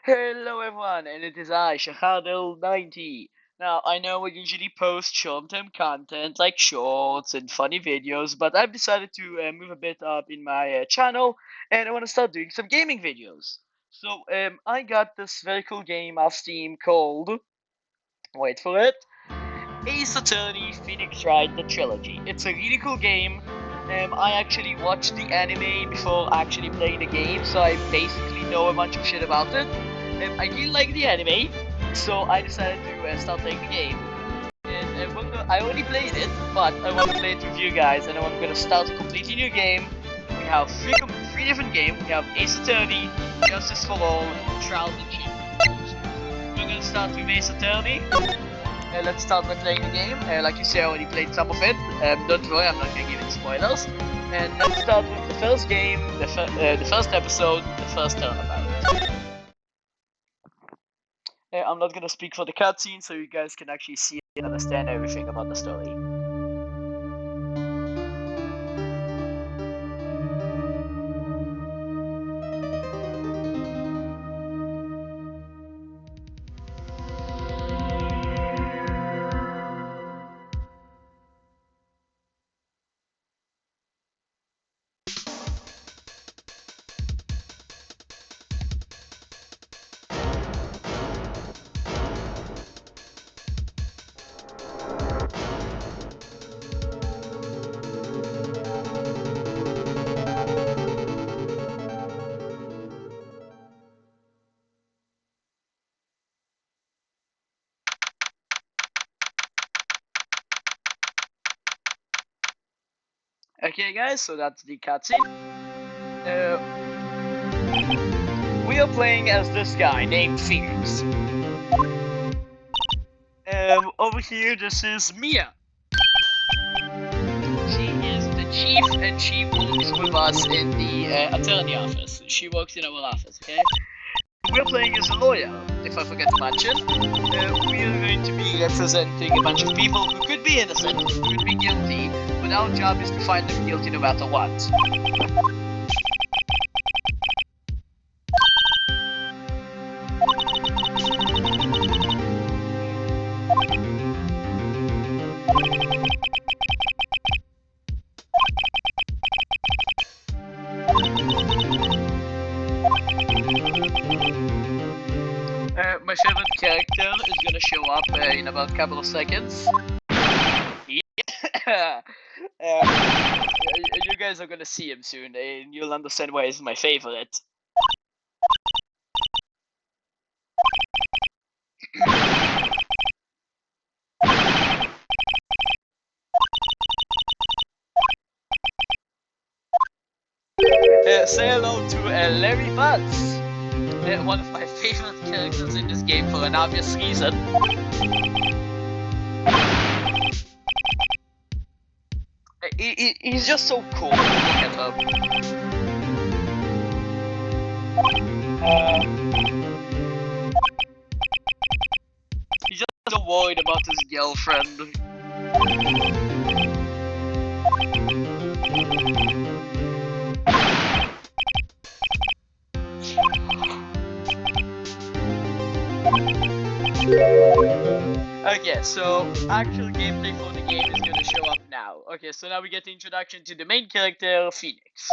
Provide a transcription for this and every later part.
Hello everyone, and it is I, Shahadil90. Now, I know I usually post short-term content like shorts and funny videos, but I've decided to move a bit up in my channel, and I want to start doing some gaming videos. So, I got this very cool game off Steam called, wait for it, Ace Attorney Phoenix Wright the Trilogy. It's a really cool game. I actually watched the anime before actually playing the game, so I basically know a bunch of shit about it. I really like the anime, so I decided to start playing the game. And I already played it, but I want to play it with you guys, and I'm going to start a completely new game. We have three different games. We have Ace Attorney, Justice for All, Trials and Chief. We're going to start with Ace Attorney. Let's start by playing the game. Like you say, I already played some of it. Don't worry, I'm not gonna give it spoilers. And let's start with the first game, the first episode, the first turnabout. I'm not gonna speak for the cutscene, so you guys can actually see and understand everything about the story. Okay, guys, so that's the cutscene. We are playing as this guy named Phoenix. Over here, this is Mia. She is the chief, and she works with us in the attorney office. She works in our office, okay? We're playing as a lawyer, if I forget to mention. We are going to be representing a bunch of people who could be innocent, who could be guilty, but our job is to find them guilty no matter what. My favorite character is gonna show up in about a couple of seconds. Yeah. You guys are gonna see him soon, and you'll understand why he's my favorite. Say hello to Larry Butz, one of my favorite characters in this game for an obvious reason. He's just so cool. Look at him. He's just so worried about his girlfriend. Okay, so actual gameplay for the game is gonna show up now. Okay, so now we get the introduction to the main character, Phoenix.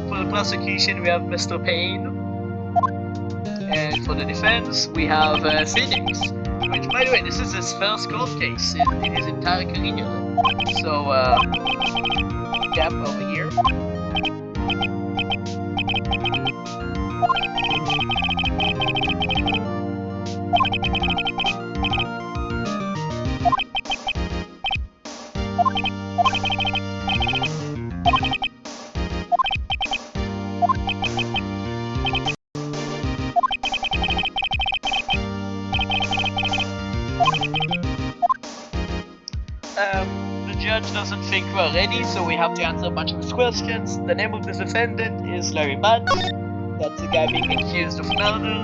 For the prosecution, we have Mr. Payne. And for the defense, we have Phoenix. Which, by the way, this is his first cold case in his entire career. So, yep, over here. The judge doesn't think we're ready, so we have to answer a bunch of his questions. The name of the defendant is Larry Butz. That's the guy being accused of murder.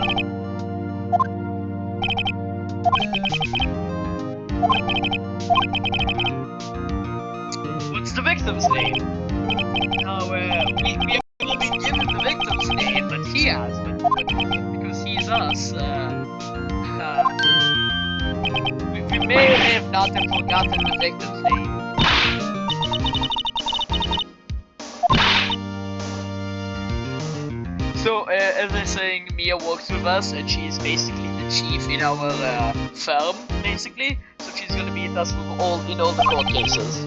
What's the victim's name? Now, we haven't been given the victim's name, but he has. But because he's us, we may or may have not have forgotten the victim's name. So, as I was saying, Mia works with us, and she's basically the chief in our firm, basically. So she's gonna be with us with all the court cases.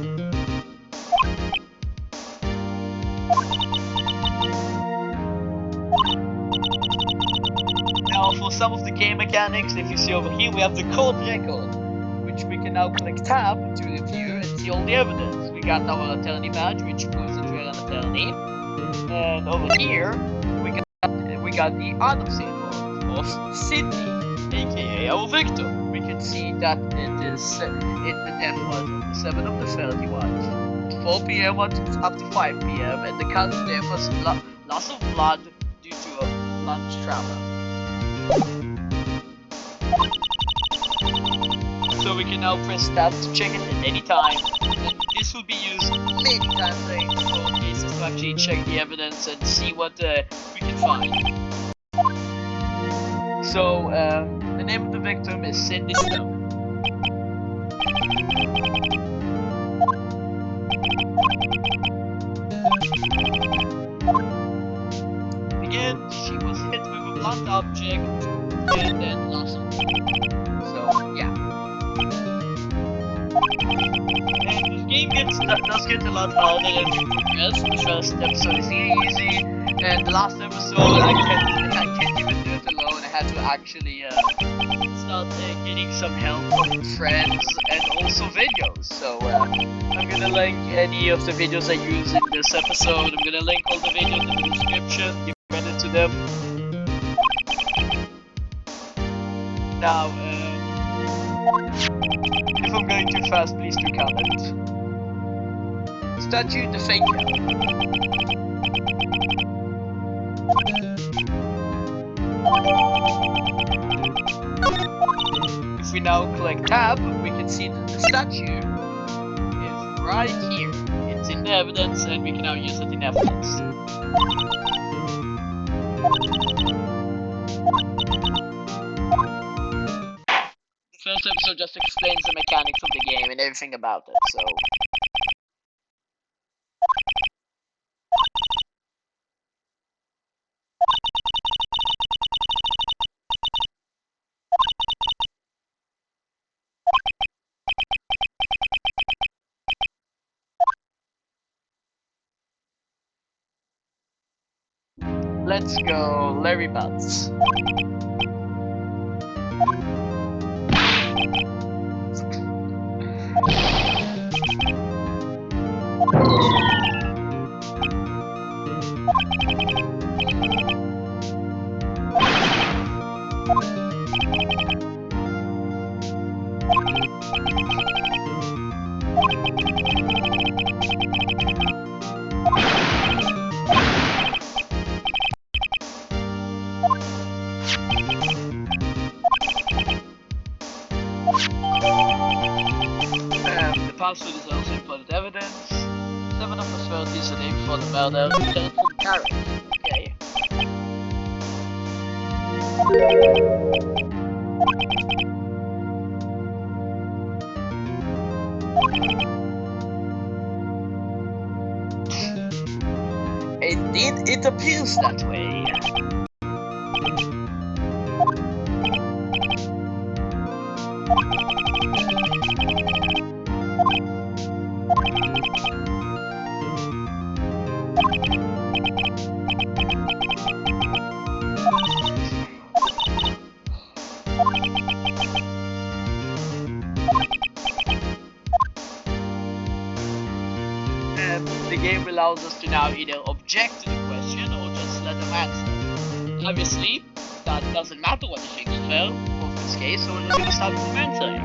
Now, for some of the game mechanics, if you see over here, we have the court record, which we can now click tab to review and see all the evidence. We got our attorney badge, which proves that we're an attorney, and over here we got the autopsy report of Sydney, aka our victim. We can see that the death was on the 7th of the 31st, at 4 p.m. up to 5 p.m. and the cause of death was loss of blood due to a lunch trauma. So we can now press tab to check it at any time, and this will be used many times in court cases to actually check the evidence and see what we can find. So, the name of the victim is Cindy Stone. Again, she was hit with a blunt object and then lost her. So, yeah. And this game does get a lot harder as you progress. The first episode is easy, and the last episode I can't even do it alone. I had to actually start getting some help from friends and also videos. So I'm gonna link any of the videos I use in this episode. I'm gonna link all the videos in the description. Give credit to them. Now, if I'm going too fast, please do comment. Statue the Faker. If we now click tab, we can see that the statue is right here. It's in the evidence, and we can now use it in evidence. The first episode just explains the mechanics of the game and everything about it, so... Let's go, Larry Butz. The password is also important evidence. 7 of the 30 is the day before the murder. Returned from Paris. Okay. Indeed, it appears that way. the game allows us to now either object to the question or just let them answer. Obviously, that doesn't matter what he thinks well of this case, so we're just gonna start from answering.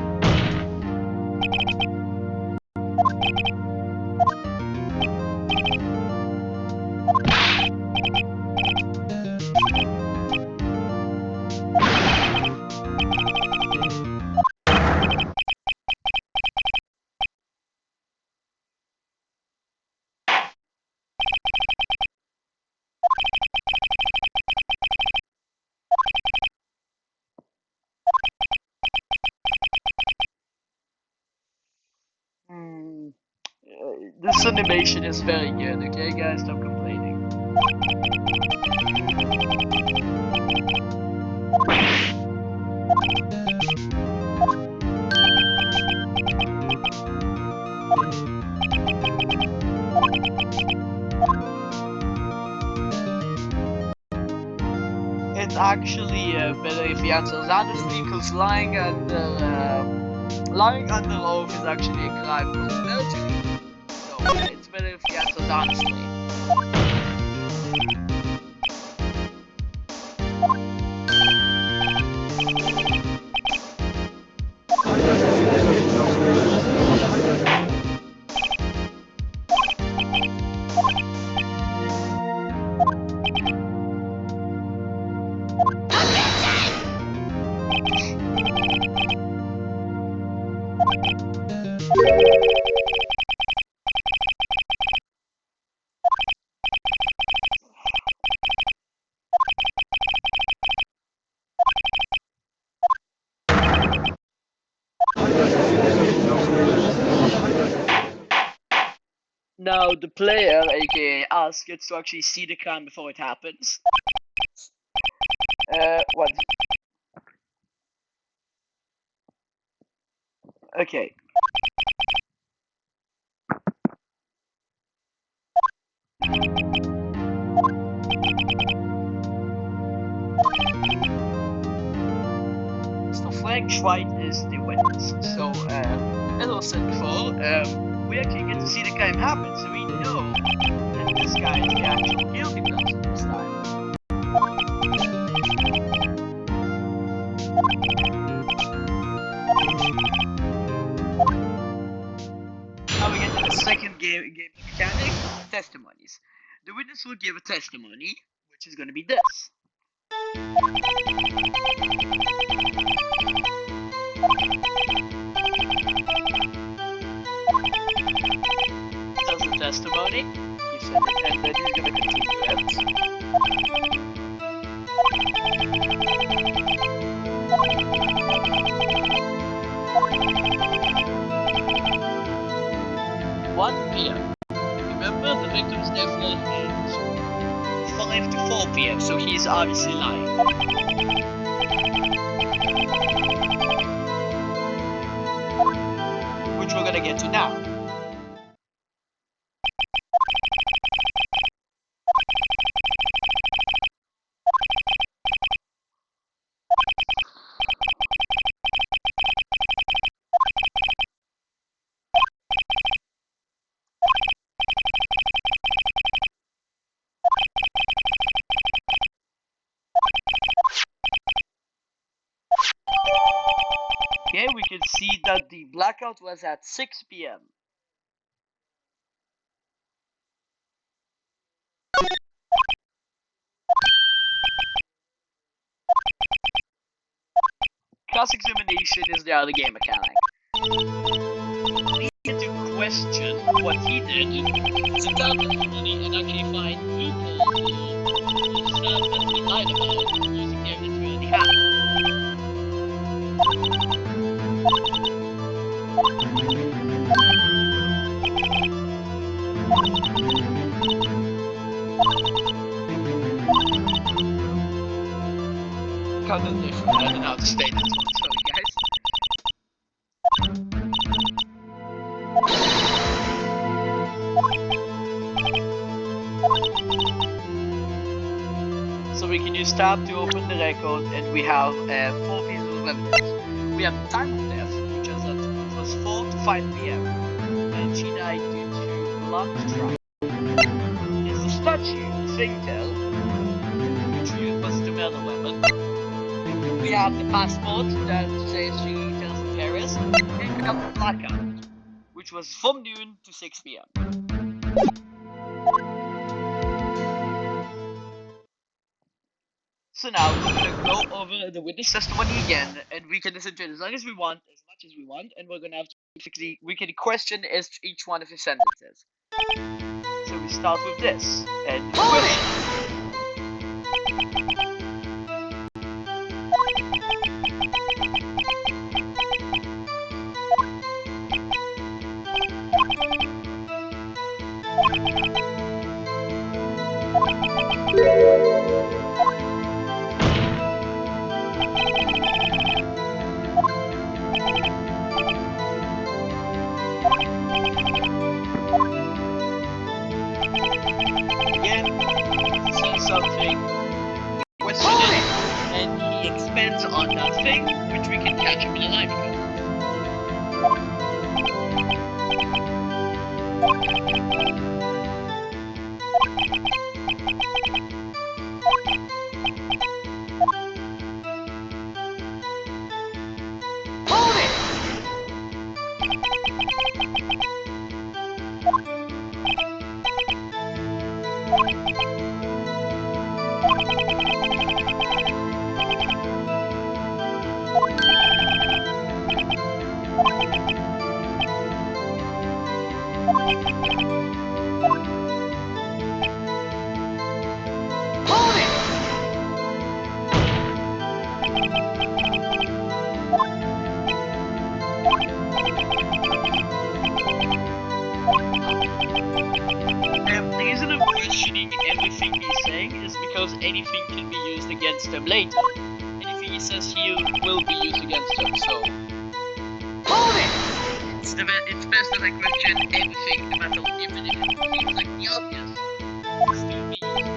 This animation is very good, okay guys, stop complaining. It's actually better if he answers honestly, because lying under oath is actually a crime compared to me. So it's better if he answers honestly. Now the player, aka us, gets to actually see the crime before it happens. What? Okay. So Frank Wright is the witness. So, as I said before, we actually get to see the crime happen, so we know that this guy is the actual guilty person this time. Now we get to the second game mechanic, testimonies. The witness will give a testimony, which is going to be this. Does the testimony, he said it, and then he's going to continue it. 1 p.m. Remember, the victim's death is 5 to 4 p.m., so he's obviously lying. Which we're gonna get to now. Okay, we can see that the blackout was at 6 p.m. Cross-examination is the other game mechanic. We need to question what he did, sit down with somebody, and actually find people who said that he lied about using the evidence we already have. Kind of different, I don't know how to state this one, sorry guys. So we can use tab to open the record, and we have 4 pieces of evidence. We have the time of death, which was 4 to 5 p.m. and she died due to lung trauma. Singtel, which was the metal weapon. We have the passport that says she tells the terrorist, and we have the blackout, which was from noon to 6 p.m. So now we're gonna go over the witness testimony again, and we can listen to it as long as we want, as much as we want, and we're gonna have to basically we can question each one of his sentences. So we start with this, and the question. Again, he says something, we question it, and he expands on that thing, which we can catch him in a lie because the reason I'm questioning everything he's saying is because anything can be used against him later. Anything he says here will be used against him, so it's best that I question everything, no matter even if it seems like the obvious. It'll still be used.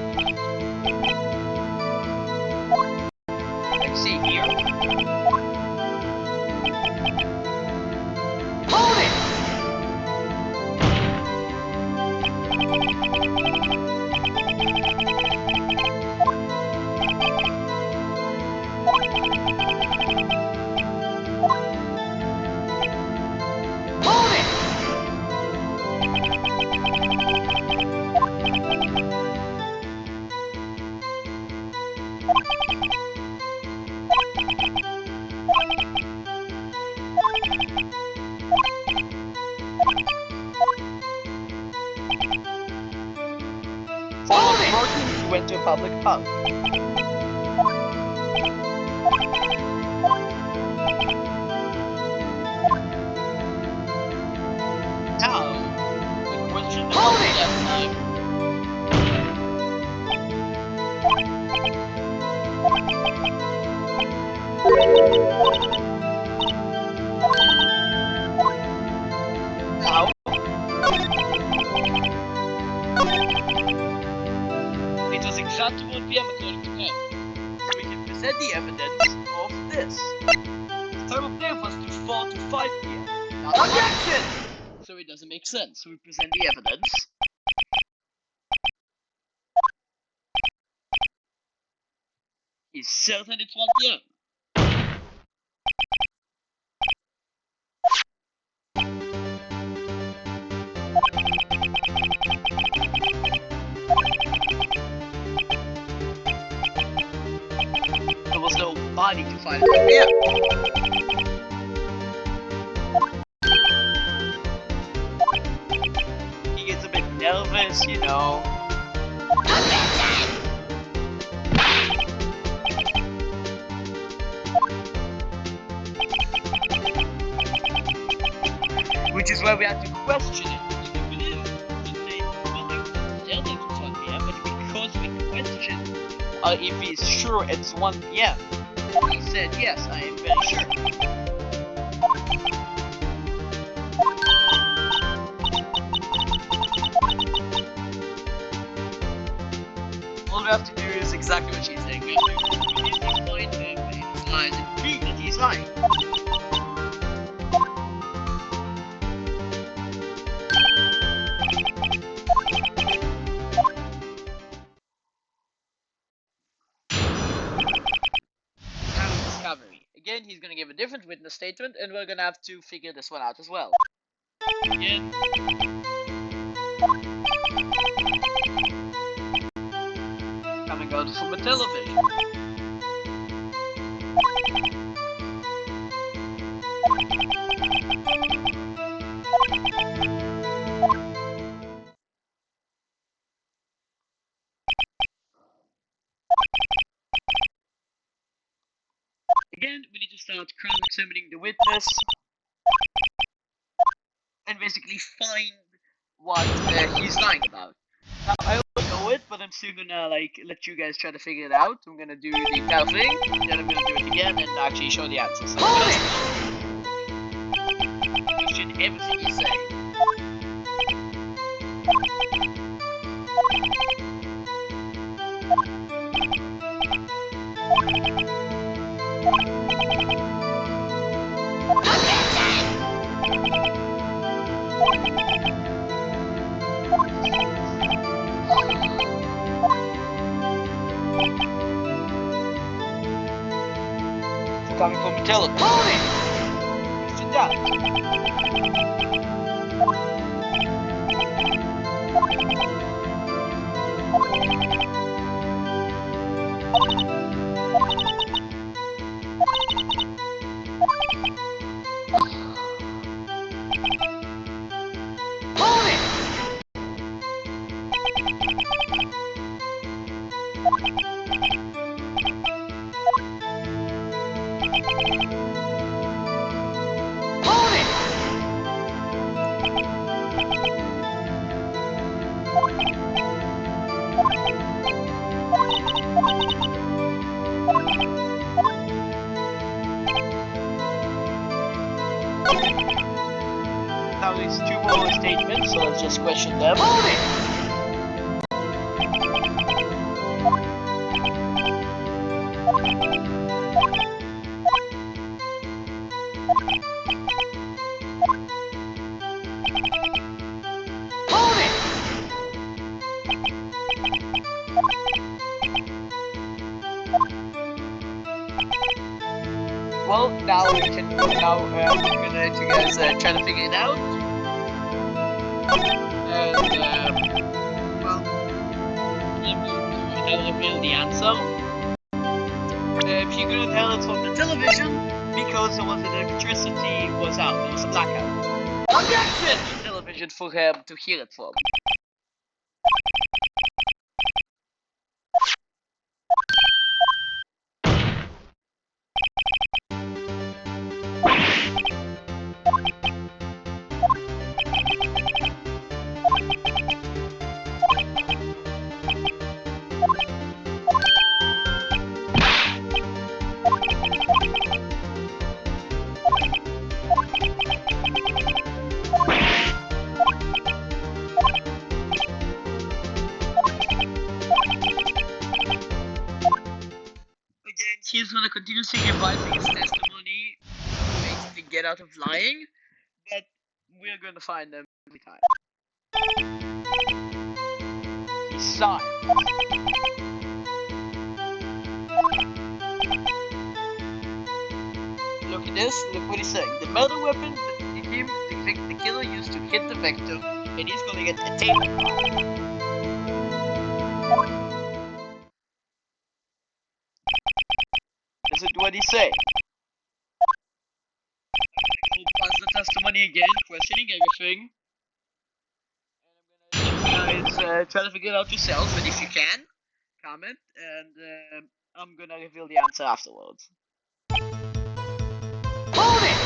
Let's see here. Following smoking, he went to a public pub. Now, the question about the left time. Now, it was exactly 1 p.m. according to him, so we can present the evidence of this. The time of death was to 4 to 5 p.m. Now, objection! So it doesn't make sense, so we present the evidence. He's certain it's 1 p.m. There was no body to find at 1 p.m. He gets a bit nervous, you know. Which is why we had to question it. If you believe it, it's 1 p.m., but because we questioned if he's sure it's 1 p.m., he said, yes, I am very sure. All we have to do is exactly what she's saying. We have to find him in his lies and prove that he's lying. he's gonna give a different witness statement, and we're gonna have to figure this one out as well. Again. Coming out from a television. Again, we need to start cross-examining the witness and basically find what he's lying about. Now, I already know it, but I'm still gonna let you guys try to figure it out. I'm gonna do the entire thing, then I'm gonna do it again and actually show the answer. So first, question everything you say. Coming from a telephone. Question that. Now there's two more statements, so let's just question them. Well, now we can. Now I'm gonna let you guys try to figure it out. And well, I'll reveal the answer. You're gonna tell it from the television because there was electricity was out. There was a blackout. Objection! The television for him to hear it from. He's gonna continuously revising his testimony, basically get out of lying, but we're gonna find them every time. He's silent. Look at this, look what he's saying. The murder weapon that the killer used to hit the victim, and he's gonna get a table clock. Is it what he say? I'm gonna go pause the testimony again, questioning everything. And I'm gonna let you guys try to figure it out yourselves, but if you can, comment, and I'm gonna reveal the answer afterwards. Hold it!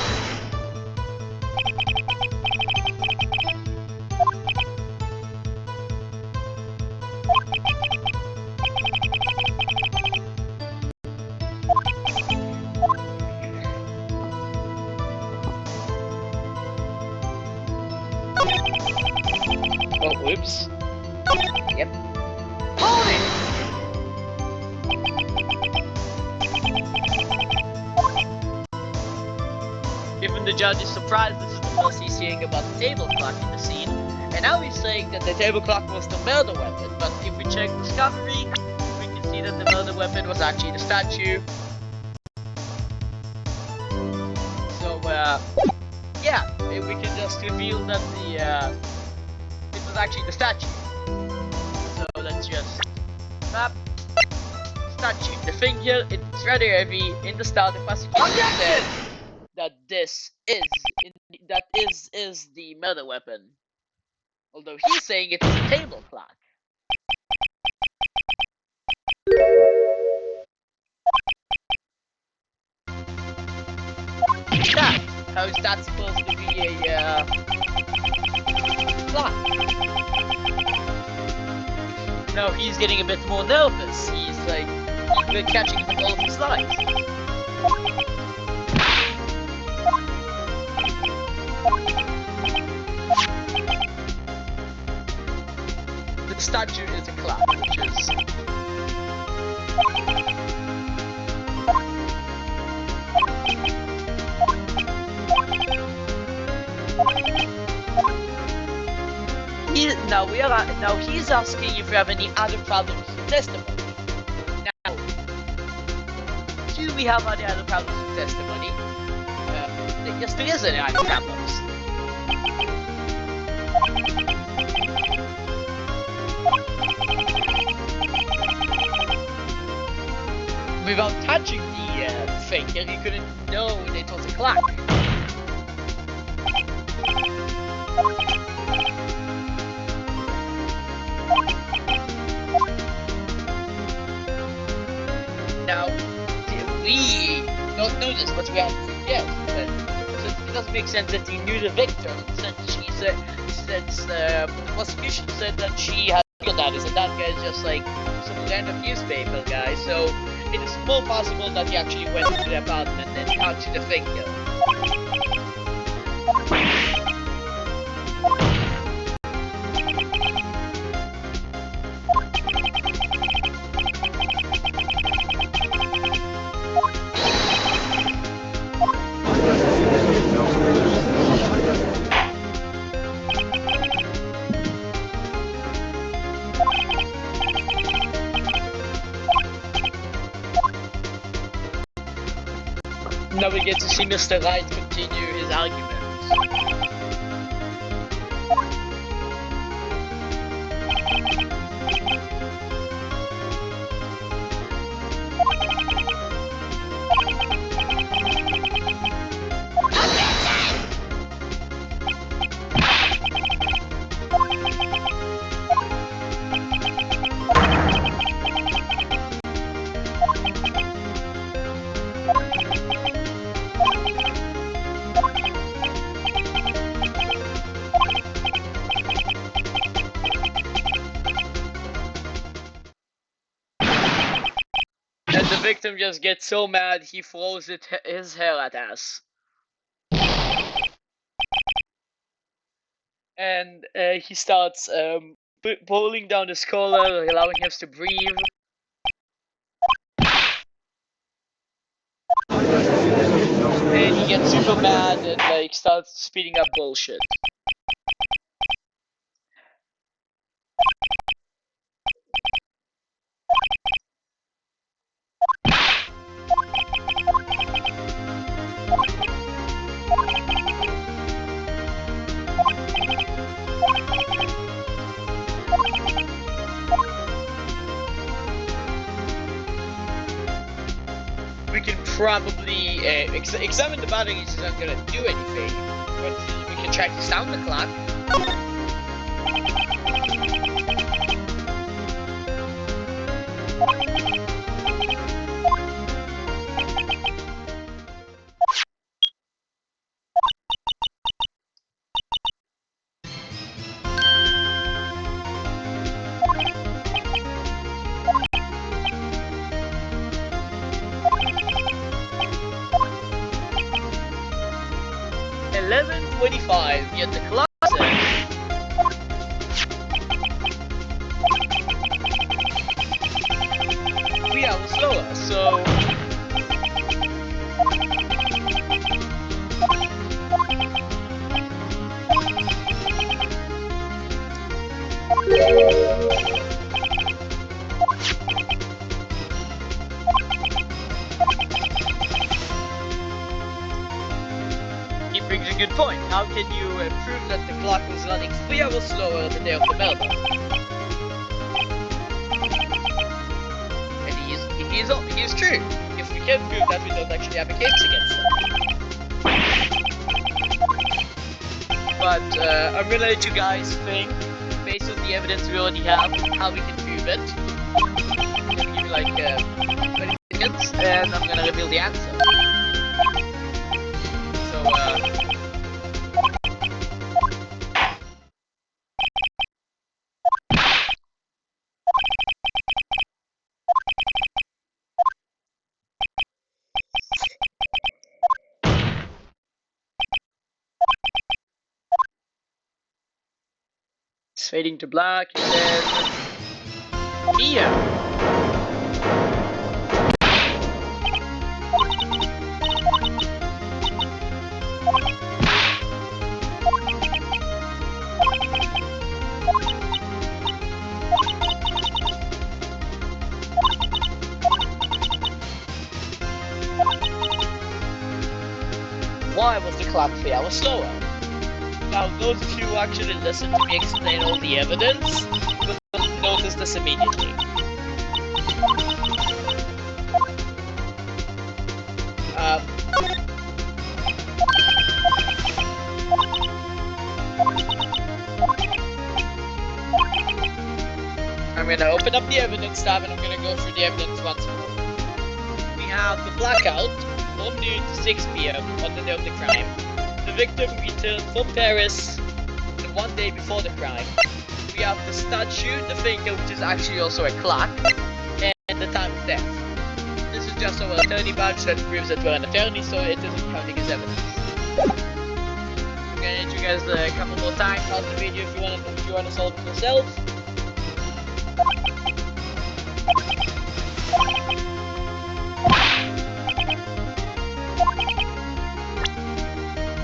Oh, whoops. Yep. Hold it! Even the judge is surprised this is the first he's hearing about the table clock in the scene, and now he's saying that the table clock was the murder weapon, but if we check discovery, we can see that the murder weapon was actually the statue. yeah, we can just reveal that it was actually the statue. So let's just map statue. The finger, it's rather heavy. In the start, the prosecution said that this is the murder weapon. Although he's saying it's a table clock. That, how is that supposed to be a clock? No, he's getting a bit more nervous. He's like, we're catching him with all of his lies. The statue is a clock, which is... Now he's asking if we have any other problems with testimony. Now, do we have any other problems with testimony? Yes, there is any other problems. Without touching the finger, you couldn't know it was a clock. Now, we don't know this, but we have to guess. So it doesn't make sense that he knew the victim, since the prosecution said that she had daddies, and that guy is just like some random newspaper guy. So it is more possible that he actually went to the apartment and touched the finger. Now we get to see Mr. Wright continue his argument. And the victim just gets so mad he throws his hair at us. And he starts pulling down his collar, allowing us to breathe. And he gets super mad and like starts speeding up bullshit. We can probably examine the batteries. Is not gonna do anything, but we can try to sound the clock. 11:25, yet the clock says 3 hours slower, so clock was running 3 hours slower the day of the murder. And he's true. If we can prove that, we don't actually have a case against him. But I'm gonna let you guys think, based on the evidence we already have, how we can prove it. I'm gonna give you like 20 seconds, and I'm gonna reveal the answer. So, it's fading to black, and then Mia. Why was the clock 3 hours slower? Now, those of you who actually listen to me explain all the evidence will notice this immediately. I'm gonna open up the evidence tab and I'm gonna go through the evidence once more. We have the blackout from noon to 6 PM on the day of the crime. The victim returned from Paris the one day before the crime. We have the stud shoe, the finger, which is actually also a clock, and the time of death. This is just our attorney badge that proves that we're an attorney, so it isn't counting as evidence. I'm gonna let you guys a couple more times pause the video if you wanna solve it yourself.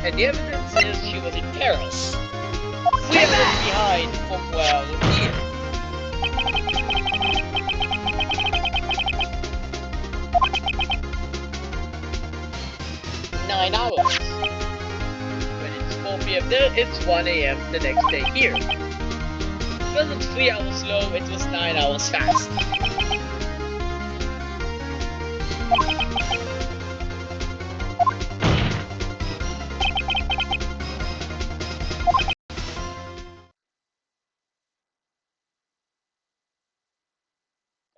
And the evidence is she was in Paris. 3 hours behind from where here. 9 hours. When it's 4 PM there, it's 1 AM the next day here. It wasn't 3 hours slow, it was 9 hours fast.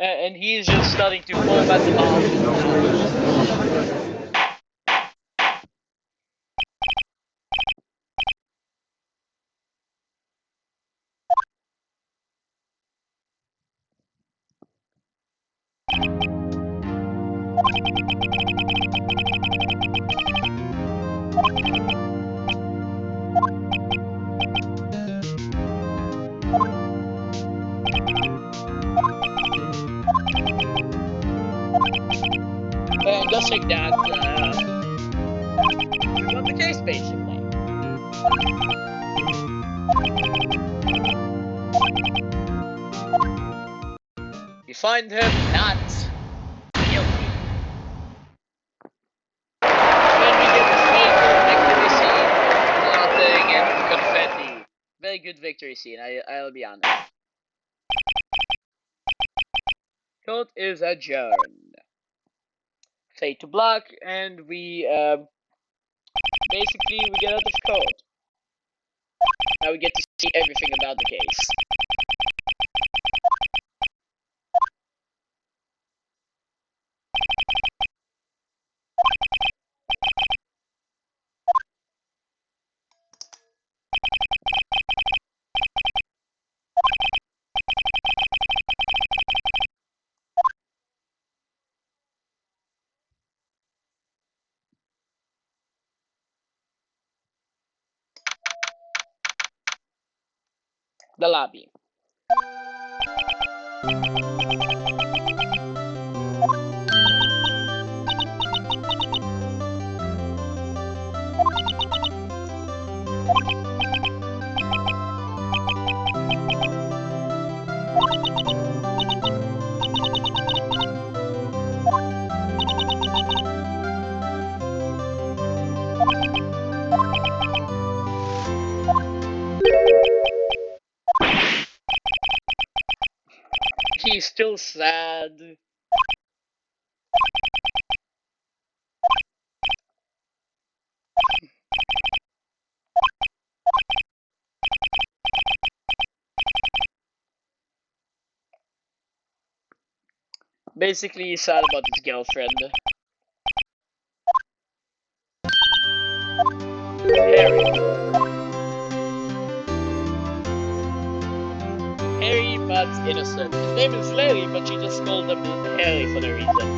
And he's just starting to format the mouth. And just like that, we won the case basically. We find him not guilty. Then we get the fatal victory scene of plotting and confetti. Very good victory scene, I'll be honest. Court is adjourned. Fade to black, and we basically we get out of court. Now we get to see everything about the case. The lobby. he's still sad. Basically, he's sad about his girlfriend. Harry, but innocent. His name is Larry, but she just called him Harry for no reason.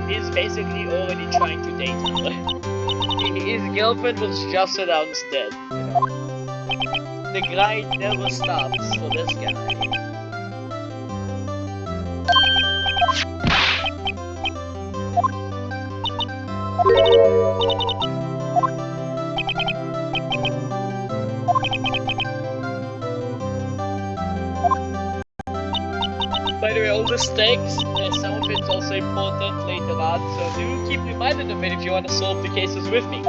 He's basically already trying to date her. His girlfriend was just announced dead. The grind never stops for this guy. By the way, all the stakes, some of it's also important later on, so do keep reminded of it if you want to solve the cases with me.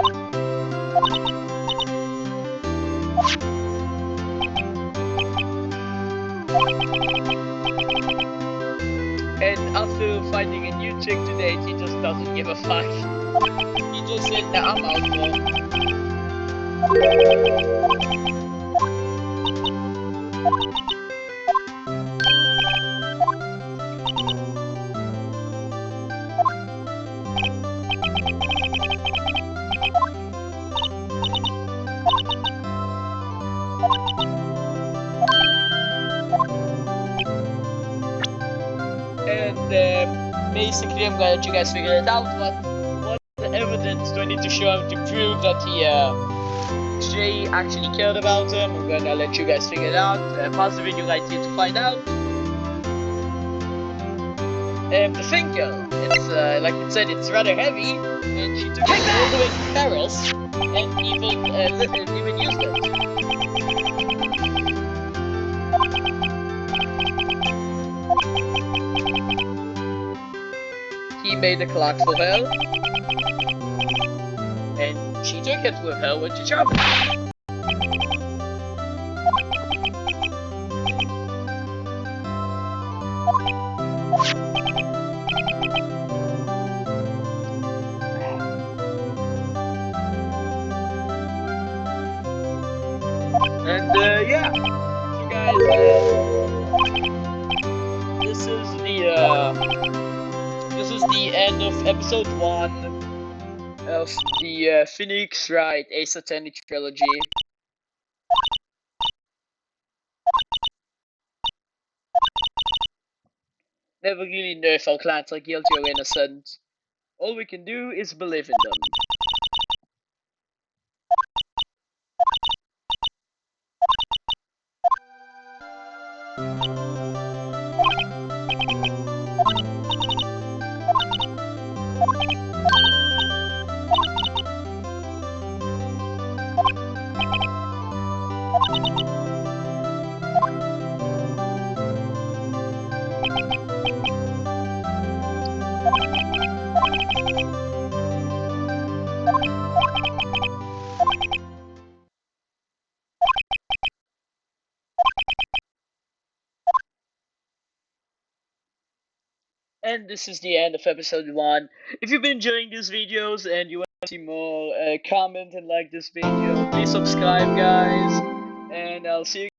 And after finding a new chick to date, he just doesn't give a fuck. He just said, nah, I'm out, bro. And basically, I'm gonna let you guys figure it out. What evidence do I need to show him to prove that Jay actually cared about him? I'm gonna let you guys figure it out. Pause the video right here to find out. The finger, it's like it said, it's rather heavy, and she took it all the way to Paris, and even used it. He made a clock for her, and she took it with her when she traveled. And yeah, so guys, this is the end of episode 1 of the Phoenix Wright Ace Attorney trilogy. Never really know if our clients are guilty or innocent. All we can do is believe in them. And this is the end of episode 1. If you've been enjoying these videos and you want to see more, comment and like this video. Please subscribe, guys. And I'll see you